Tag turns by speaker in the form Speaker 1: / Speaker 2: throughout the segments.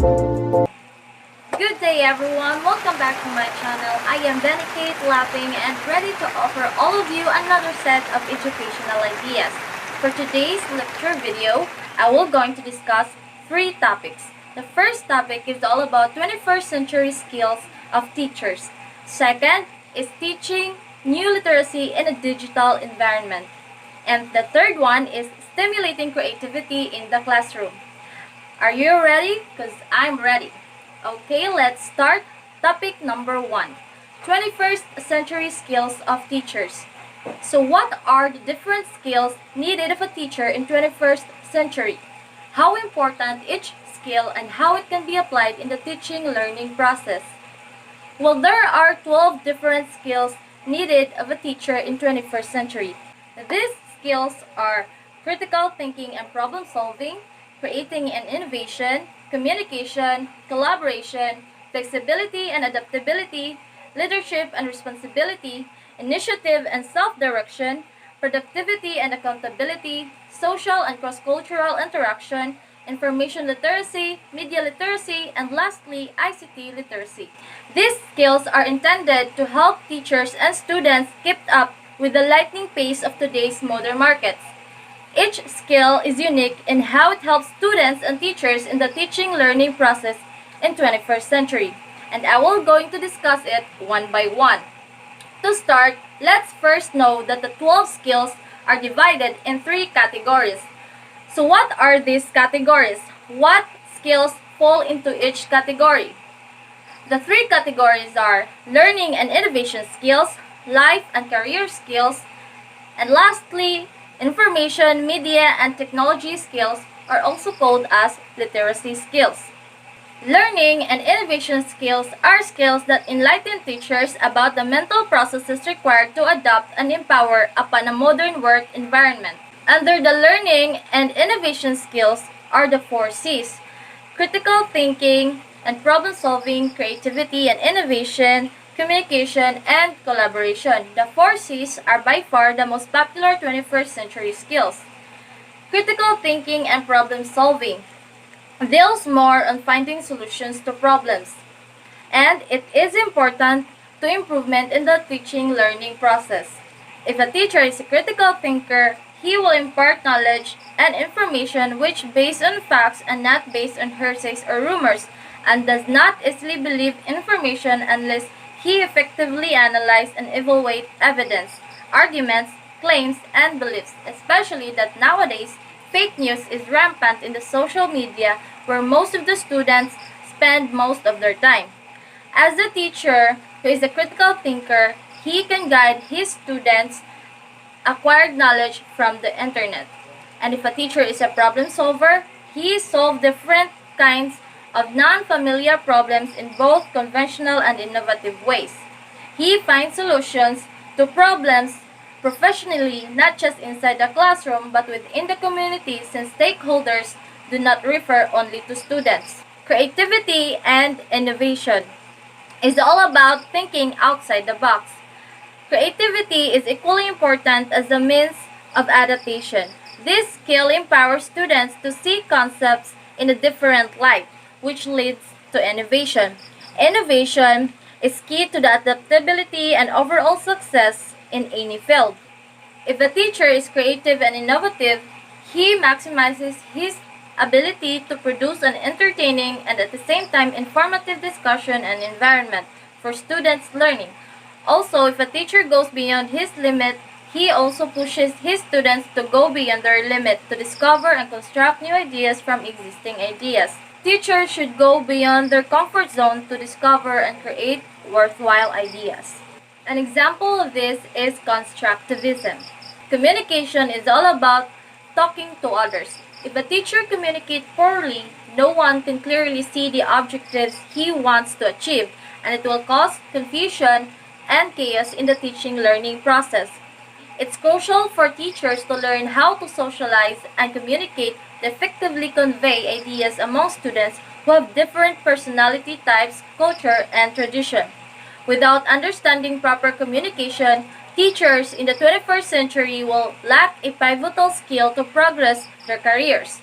Speaker 1: Good day everyone, welcome back to my channel. I am Benny Kate Lapping and ready to offer all of you another set of educational ideas. For today's lecture video, I will going to discuss three topics. The first topic is all about 21st century skills of teachers. Second is teaching new literacy in a digital environment. And the third one is stimulating creativity in the classroom. Are you ready? Because I'm ready. Okay, let's start. Topic number 1. 21st century skills of teachers. So what are the different skills needed of a teacher in 21st century? How important each skill and how it can be applied in the teaching learning process? Well, there are 12 different skills needed of a teacher in 21st century. These skills are critical thinking and problem solving, creating and innovation, communication, collaboration, flexibility and adaptability, leadership and responsibility, initiative and self-direction, productivity and accountability, social and cross-cultural interaction, information literacy, media literacy, and lastly, ICT literacy. These skills are intended to help teachers and students keep up with the lightning pace of today's modern markets. Each skill is unique in how it helps students and teachers in the teaching learning process in 21st century, and I will going to discuss it one by one. To start, let's first know that the 12 skills are divided in 3 categories. So what are these categories? What skills fall into each category? The 3 categories are learning and innovation skills, life and career skills, and lastly, information, media, and technology skills are also called as literacy skills. Learning and innovation skills are skills that enlighten teachers about the mental processes required to adapt and empower upon a modern work environment. Under the learning and innovation skills are the 4 C's: critical thinking and problem solving, creativity and innovation, communication, and collaboration. The 4 C's are by far the most popular 21st century skills. Critical thinking and problem solving deals more on finding solutions to problems, and it is important to improvement in the teaching learning process. If a teacher is a critical thinker, he will impart knowledge and information which based on facts and not based on hearsays or rumors, and does not easily believe information unless he effectively analyzes and evaluates evidence, arguments, claims, and beliefs, especially that nowadays fake news is rampant in the social media where most of the students spend most of their time. As a teacher who is a critical thinker, he can guide his students acquired knowledge from the internet. And if a teacher is a problem solver, he solves different kinds of non-familiar problems in both conventional and innovative ways. He finds solutions to problems professionally, not just inside the classroom, but within the community, since stakeholders do not refer only to students. Creativity and innovation is all about thinking outside the box. Creativity is equally important as a means of adaptation. This skill empowers students to see concepts in a different light, which leads to innovation. Innovation is key to the adaptability and overall success in any field. If a teacher is creative and innovative, he maximizes his ability to produce an entertaining and at the same time informative discussion and environment for students' learning. Also, if a teacher goes beyond his limit, he also pushes his students to go beyond their limit to discover and construct new ideas from existing ideas. Teachers should go beyond their comfort zone to discover and create worthwhile ideas. An example of this is constructivism. Communication is all about talking to others. If a teacher communicates poorly, no one can clearly see the objectives he wants to achieve, and it will cause confusion and chaos in the teaching learning process. It's crucial for teachers to learn how to socialize and communicate to effectively convey ideas among students who have different personality types, culture, and tradition. Without understanding proper communication, teachers in the 21st century will lack a pivotal skill to progress their careers.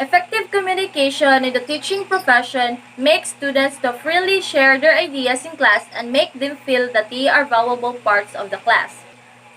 Speaker 1: Effective communication in the teaching profession makes students to freely share their ideas in class and make them feel that they are valuable parts of the class.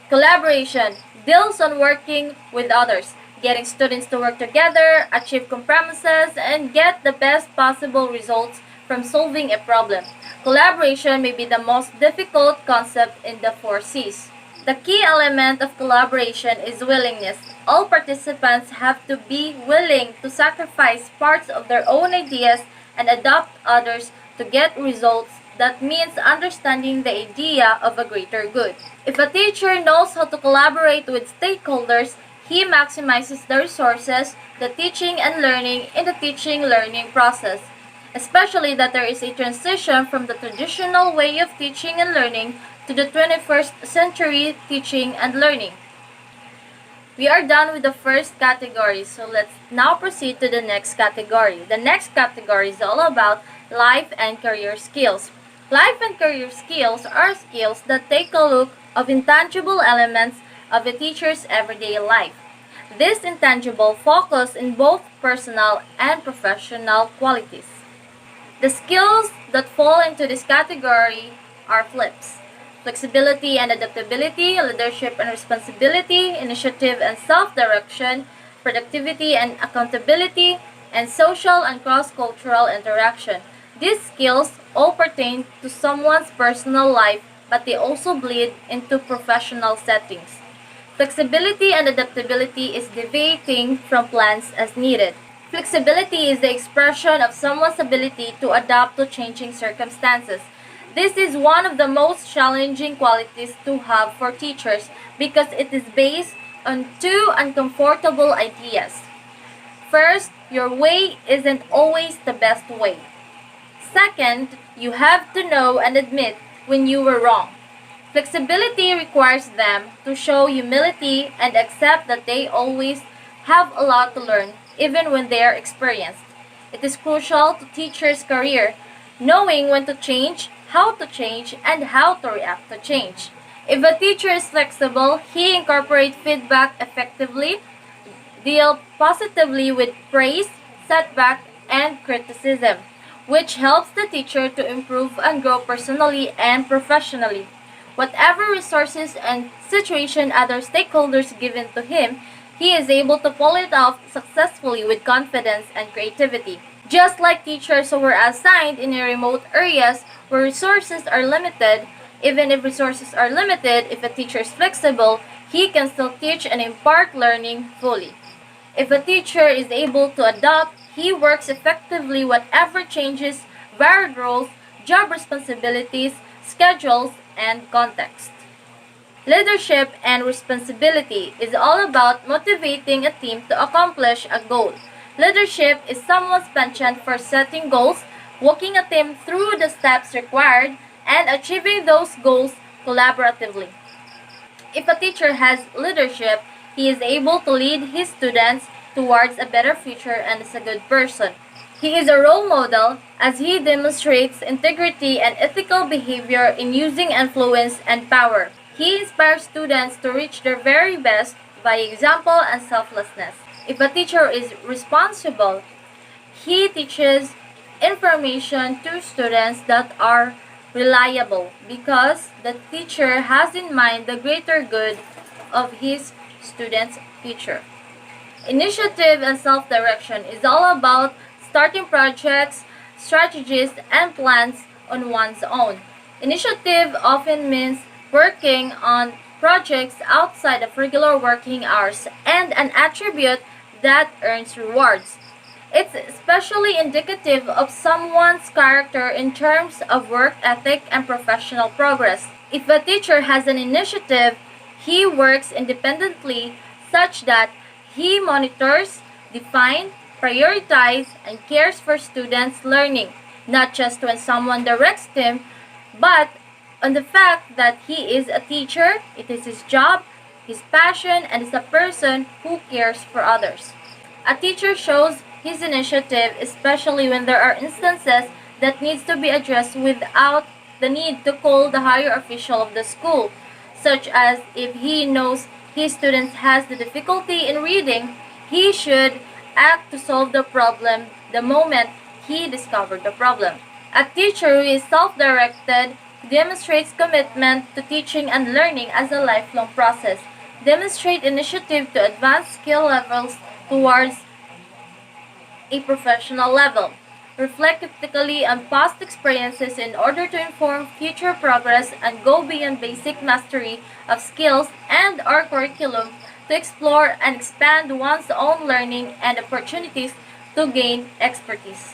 Speaker 1: Collaboration deals on working with others, getting students to work together, achieve compromises, and get the best possible results from solving a problem. Collaboration may be the most difficult concept in the 4 C's. The key element of collaboration is willingness. All participants have to be willing to sacrifice parts of their own ideas and adopt others to get results. That means understanding the idea of a greater good. If a teacher knows how to collaborate with stakeholders, he maximizes the resources, the teaching and learning in the teaching-learning process, especially that there is a transition from the traditional way of teaching and learning to the 21st century teaching and learning. We are done with the first category, so let's now proceed to the next category. The next category is all about life and career skills. Life and career skills are skills that take a look of intangible elements of a teacher's everyday life. This intangible focus in both personal and professional qualities. The skills that fall into this category are flips: flexibility and adaptability, leadership and responsibility, initiative and self-direction, productivity and accountability, and social and cross-cultural interaction. These skills all pertain to someone's personal life, but they also bleed into professional settings. Flexibility and adaptability is deviating from plans as needed. Flexibility is the expression of someone's ability to adapt to changing circumstances. This is one of the most challenging qualities to have for teachers because it is based on two uncomfortable ideas. First, your way isn't always the best way. Second, you have to know and admit when you were wrong. Flexibility requires them to show humility and accept that they always have a lot to learn, even when they are experienced. It is crucial to teachers' career, knowing when to change, how to change, and how to react to change. If a teacher is flexible, he incorporates feedback effectively, deal positively with praise, setback, and criticism, which helps the teacher to improve and grow personally and professionally. Whatever resources and situation other stakeholders given to him, he is able to pull it off successfully with confidence and creativity. Just like teachers who were assigned in remote areas where resources are limited, even if resources are limited, if a teacher is flexible, he can still teach and impart learning fully. If a teacher is able to adapt, he works effectively whatever changes, varied roles, job responsibilities, schedules, and context. Leadership and responsibility is all about motivating a team to accomplish a goal. Leadership is someone's penchant for setting goals, walking a team through the steps required, and achieving those goals collaboratively. If a teacher has leadership, he is able to lead his students towards a better future and is a good person. He is a role model as he demonstrates integrity and ethical behavior in using influence and power. He inspires students to reach their very best by example and selflessness. If a teacher is responsible, he teaches information to students that are reliable because the teacher has in mind the greater good of his students' future. Initiative and self-direction is all about starting projects, strategies, and plans on one's own. Initiative often means working on projects outside of regular working hours and an attribute that earns rewards. It's especially indicative of someone's character in terms of work ethic and professional progress. If a teacher has an initiative, he works independently such that he monitors, defines, prioritizes, and cares for students' learning, not just when someone directs him, but on the fact that he is a teacher, it is his job, his passion, and is a person who cares for others. A teacher shows his initiative especially when there are instances that needs to be addressed without the need to call the higher official of the school, such as if he knows his students has the difficulty in reading, he should act to solve the problem the moment he discovered the problem. A teacher who is self-directed demonstrates commitment to teaching and learning as a lifelong process, demonstrate initiative to advance skill levels towards a professional level, reflect critically on past experiences in order to inform future progress, and go beyond basic mastery of skills and our curriculum to explore and expand one's own learning and opportunities to gain expertise.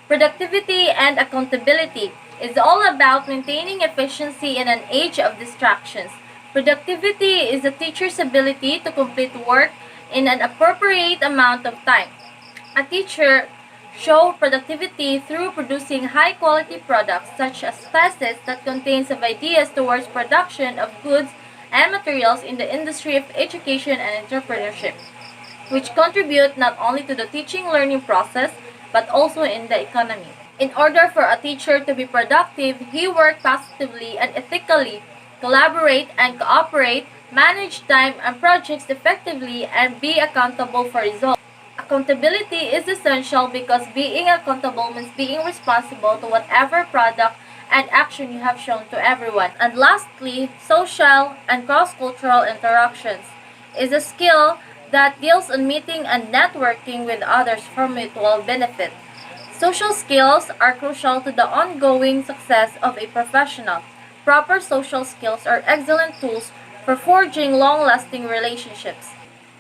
Speaker 1: Productivity and accountability is all about maintaining efficiency in an age of distractions. Productivity is a teacher's ability to complete work in an appropriate amount of time. A teacher shows productivity through producing high-quality products such as thesis that contains of ideas towards production of goods and materials in the industry of education and entrepreneurship, which contribute not only to the teaching-learning process but also in the economy. In order for a teacher to be productive, he works positively and ethically, collaborate and cooperate, manage time and projects effectively, and be accountable for results. Accountability is essential because being accountable means being responsible to whatever product and action you have shown to everyone. And lastly, social and cross-cultural interactions is a skill that deals on meeting and networking with others for mutual benefit. Social skills are crucial to the ongoing success of a professional. Proper social skills are excellent tools for forging long-lasting relationships.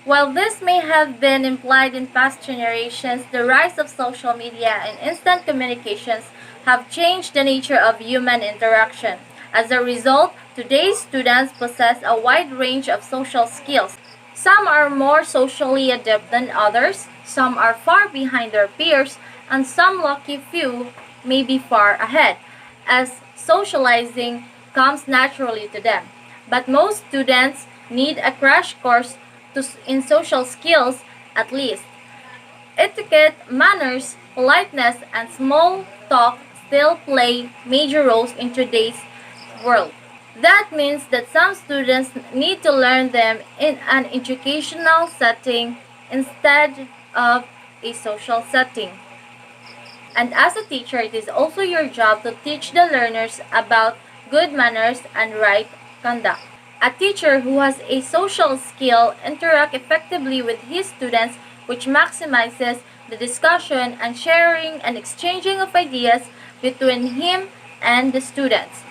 Speaker 1: While this may have been implied in past generations, the rise of social media and instant communications have changed the nature of human interaction. As a result, today's students possess a wide range of social skills. Some are more socially adept than others, some are far behind their peers, and some lucky few may be far ahead, as socializing comes naturally to them. But most students need a crash course in social skills at least. Etiquette, manners, politeness, and small talk still play major roles in today's world. That means that some students need to learn them in an educational setting instead of a social setting. And as a teacher, it is also your job to teach the learners about good manners and right conduct. A teacher who has a social skill interacts effectively with his students, which maximizes the discussion and sharing and exchanging of ideas between him and the students.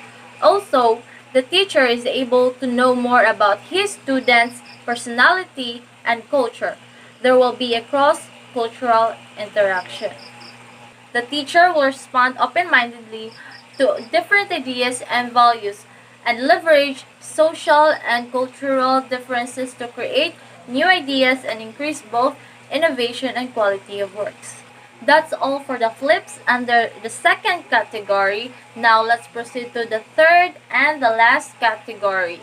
Speaker 1: Also, the teacher is able to know more about his students' personality and culture. There will be a cross-cultural interaction. The teacher will respond open-mindedly to different ideas and values and leverage social and cultural differences to create new ideas and increase both innovation and quality of works. That's all for the flips under the second category. Now let's proceed to the third and the last category.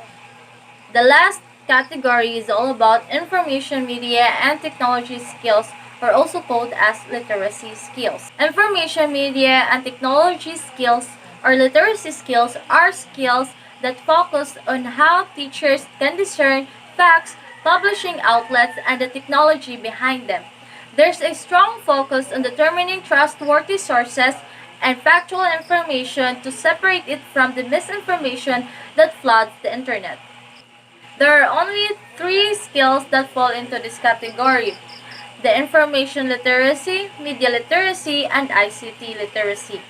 Speaker 1: The last category is all about information media and technology skills, or also called as literacy skills. Information media and technology skills or literacy skills are skills that focus on how teachers can discern facts, publishing outlets, and the technology behind them. There's a strong focus on determining trustworthy sources and factual information to separate it from the misinformation that floods the internet. There are only three skills that fall into this category: the information literacy, media literacy, and ICT literacy,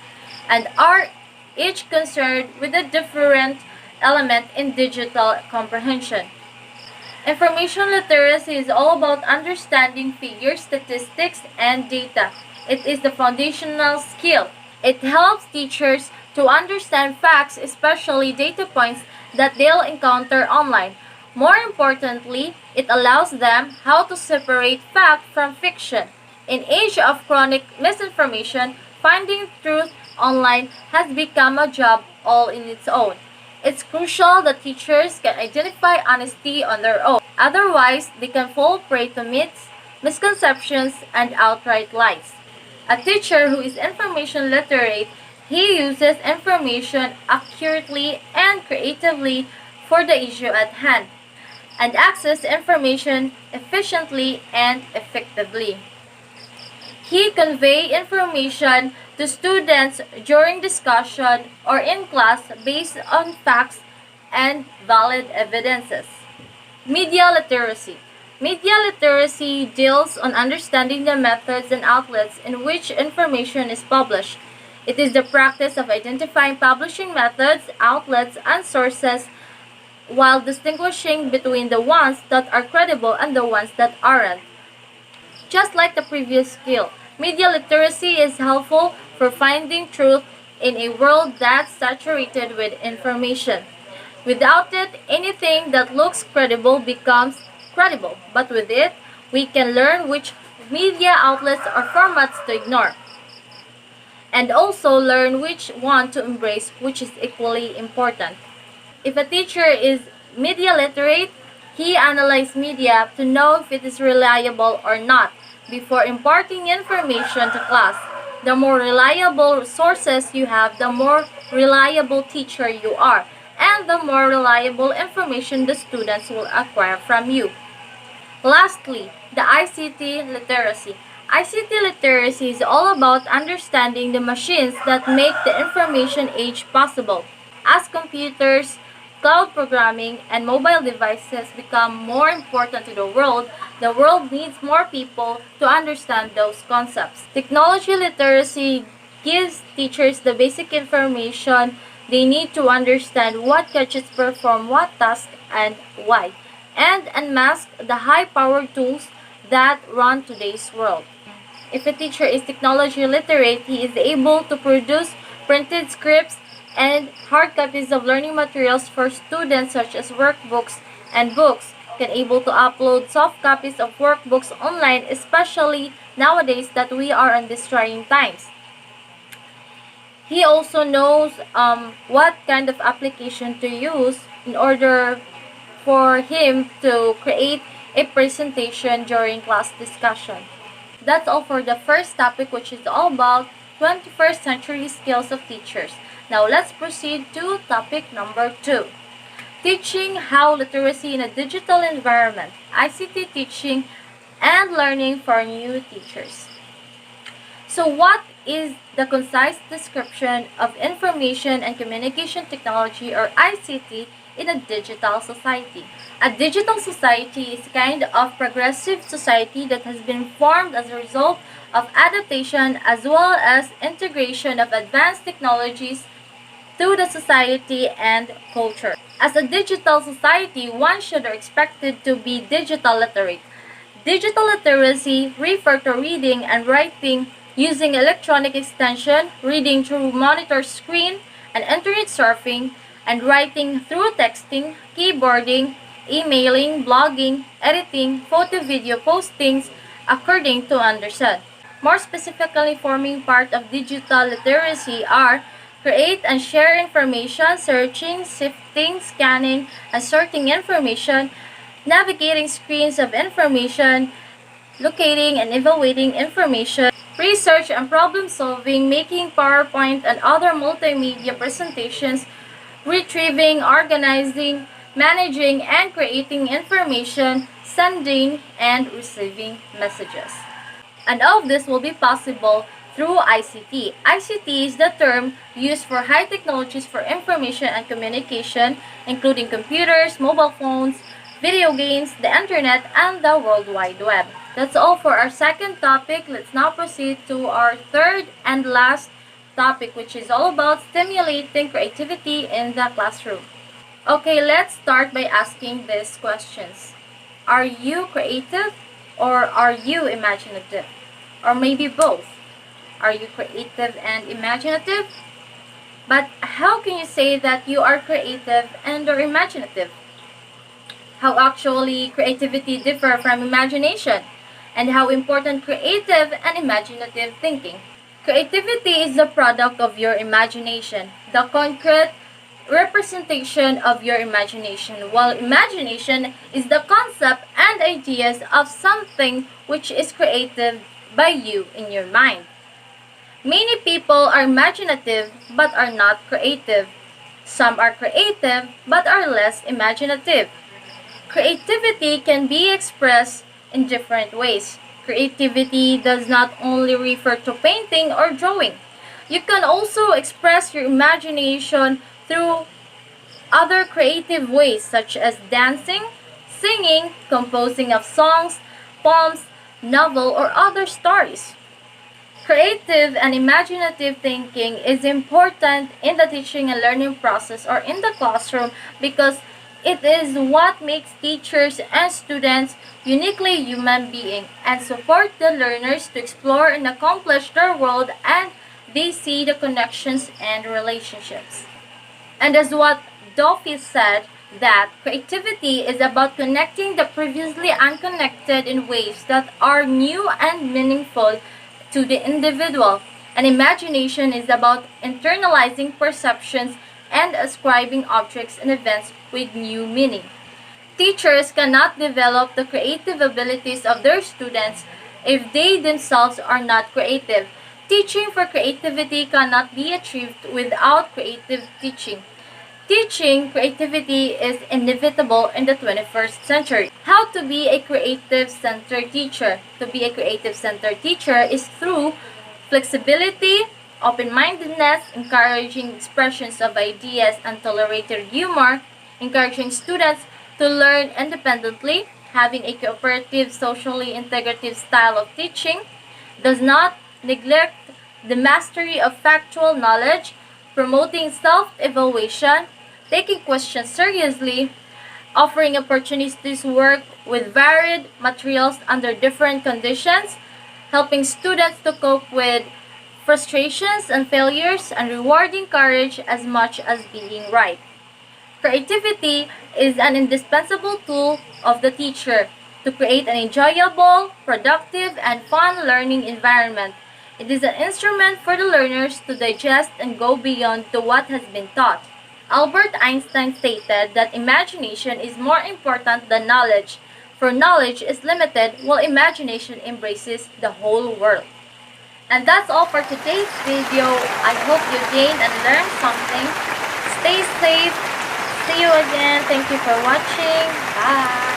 Speaker 1: and are each concerned with a different element in digital comprehension. Information literacy is all about understanding figures, statistics, and data. It is the foundational skill. It helps teachers to understand facts, especially data points that they'll encounter online. More importantly, it allows them how to separate fact from fiction. In age of chronic misinformation, finding truth online has become a job all in its own. It's crucial that teachers can identify honesty on their own. Otherwise, they can fall prey to myths, misconceptions, and outright lies. A teacher who is information literate, he uses information accurately and creatively for the issue at hand. and access information efficiently and effectively. He convey information to students during discussion or in class based on facts and valid evidences. Media literacy. Media literacy deals on understanding the methods and outlets in which information is published. It is the practice of identifying publishing methods, outlets, and sources while distinguishing between the ones that are credible and the ones that aren't. Just like the previous skill, media literacy is helpful for finding truth in a world that's saturated with information. Without it, anything that looks credible becomes credible, but with it, we can learn which media outlets or formats to ignore, and also learn which one to embrace, which is equally important. If a teacher is media literate, he analyzes media to know if it is reliable or not before imparting information to class. The more reliable sources you have, the more reliable teacher you are, and the more reliable information the students will acquire from you. Lastly, the ICT literacy. ICT literacy is all about understanding the machines that make the information age possible. As computers, cloud programming, and mobile devices become more important to the world needs more people to understand those concepts. Technology literacy gives teachers the basic information they need to understand what gadgets perform what task and why, and unmask the high-powered tools that run today's world. If a teacher is technology literate, he is able to produce printed scripts and hard copies of learning materials for students such as workbooks and books, can able to upload soft copies of workbooks online, especially nowadays that we are on these trying times. He also knows what kind of application to use in order for him to create a presentation during class discussion. That's all for the first topic, which is all about 21st century skills of teachers. Now let's proceed to topic number 2. Teaching how literacy in a digital environment, ICT teaching and learning for new teachers. So what is the concise description of information and communication technology, or ICT, in a digital society? A digital society is a kind of progressive society that has been formed as a result of adaptation as well as integration of advanced technologies to the society and culture. As a digital society, one should be expected to be digital literate. Digital literacy refers to reading and writing using electronic extension, reading through monitor screen and internet surfing, and writing through texting, keyboarding, emailing, blogging, editing, photo-video postings, according to Anderson. More specifically, forming part of digital literacy are create and share information, searching, sifting, scanning, and sorting information, navigating screens of information, locating and evaluating information, research and problem solving, making PowerPoint and other multimedia presentations, retrieving, organizing, managing, and creating information, sending and receiving messages. And all of this will be possible through ICT. ICT is the term used for high technologies for information and communication, including computers, mobile phones, video games, the internet, and the World Wide Web. That's all for our second topic. Let's now proceed to our third and last topic, which is all about stimulating creativity in the classroom. Okay, let's start by asking these questions. Are you creative or are you imaginative? Or maybe both. Are you creative and imaginative? But how can you say that you are creative and or imaginative? How actually creativity differ from imagination? And how important creative and imaginative thinking? Creativity is the product of your imagination, the concrete representation of your imagination, while imagination is the concept and ideas of something which is created by you in your mind. Many people are imaginative but are not creative. Some are creative but are less imaginative. Creativity can be expressed in different ways. Creativity does not only refer to painting or drawing. You can also express your imagination through other creative ways such as dancing, singing, composing of songs, poems, novel, or other stories. Creative and imaginative thinking is important in the teaching and learning process or in the classroom because it is what makes teachers and students uniquely human beings and support the learners to explore and accomplish their world and they see the connections and relationships. And as what Dolphy said, that creativity is about connecting the previously unconnected in ways that are new and meaningful to the individual. And imagination is about internalizing perceptions and ascribing objects and events with new meaning. Teachers cannot develop the creative abilities of their students if they themselves are not creative. Teaching for creativity cannot be achieved without creative teaching. Teaching creativity is inevitable in the 21st century. How to be a creative-centered teacher? To be a creative-centered teacher is through flexibility, open-mindedness, encouraging expressions of ideas and tolerated humor, encouraging students to learn independently, having a cooperative, socially integrative style of teaching, does not neglect the mastery of factual knowledge, promoting self-evaluation, taking questions seriously, offering opportunities to work with varied materials under different conditions, helping students to cope with frustrations and failures, and rewarding courage as much as being right. Creativity is an indispensable tool of the teacher to create an enjoyable, productive, and fun learning environment. It is an instrument for the learners to digest and go beyond to what has been taught. Albert Einstein stated that imagination is more important than knowledge, for knowledge is limited while imagination embraces the whole world. And that's all for today's video. I hope you gained and learned something. Stay safe. See you again. Thank you for watching. Bye.